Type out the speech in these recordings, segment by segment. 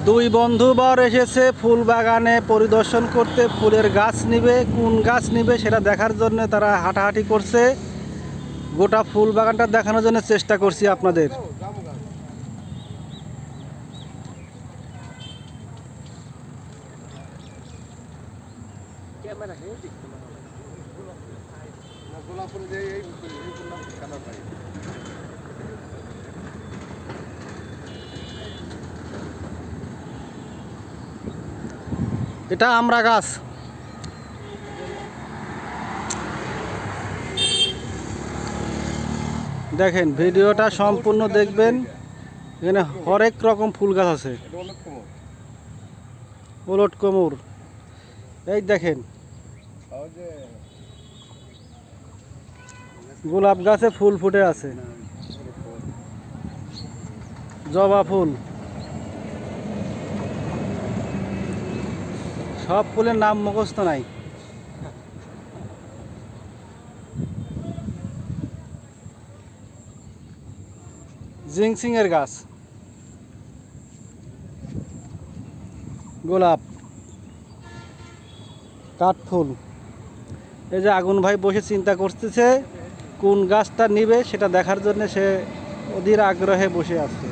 দুই বন্ধুবর এসেছে ফুল বাগানে পরিদর্শন করতে। ফুলের গাছ নিবে, কোন গাছ নিবে সেটা দেখার জন্য তারা হাঁটাহাঁটি করছে। গোটা ফুল বাগানটা দেখানোর জন্য চেষ্টা করছি আপনাদের। এটা আমড়া গাছ। দেখেন, ভিডিওটা সম্পূর্ণ দেখবেন। এখানে হরেক রকম ফুল গাছ আছে। উলট কোমর, এই দেখেন গোলাপ গাছে ফুল ফুটে আছে, জবা ফুল, সব ফুলের নাম মুখস্থ নাই। জিংসিং এর গাছ, গোলাপ, কাঠফুল। এই যে আগুন ভাই বসে চিন্তা করতেছে কোন গাছটা নিবে সেটা দেখার জন্য সে অধীর আগ্রহে বসে আছে।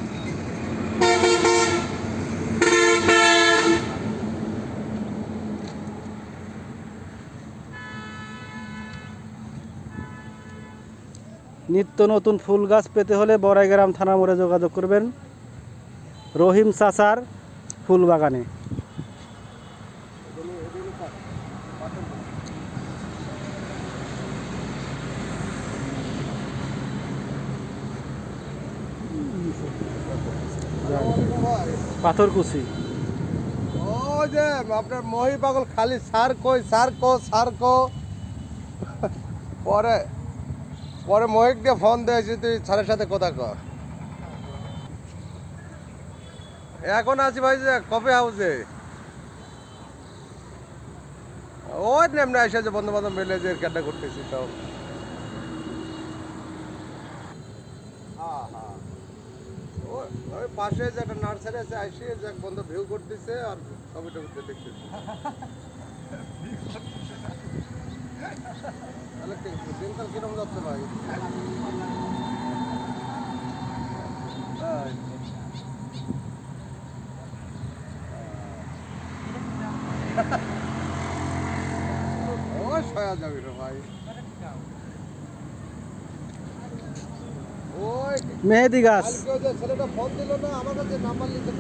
নিত্য নতুন ফুল গাছ পেতে হলে বড়াইগ্রাম থানা মোড়ে যোগাযোগ করবেন রহিম চাচার ফুল বাগানে। পাথরকুচি। ওই যে আপনার মহি পাগল খালি সার কই সার কো সার কো। পরে পরে মহিক দিয়ে ফোন দিয়েছি, তুই স্যারের সাথে কথা কর। এখন আছি ভাই যে কফি হাউসে। ওই নেমনে এসে যে বন্ধু বান্ধব মিলে যে কান্না করতেছি তো। হ্যাঁ হ্যাঁ, ওই পাশে যে একটা নার্সারি আছে, আসি যে বন্ধু ভিউ করতেছে আর ছবি টবি দেখতেছে। তাহলে দিনকাল কিরকম যাচ্ছে ভাই? ওই সয়া যাবি রে ভাই। ওই মেহেদি গাছ। কালকে যে ছেলেটা ফোন দিল না আমার কাছে, নাম্বার লিখে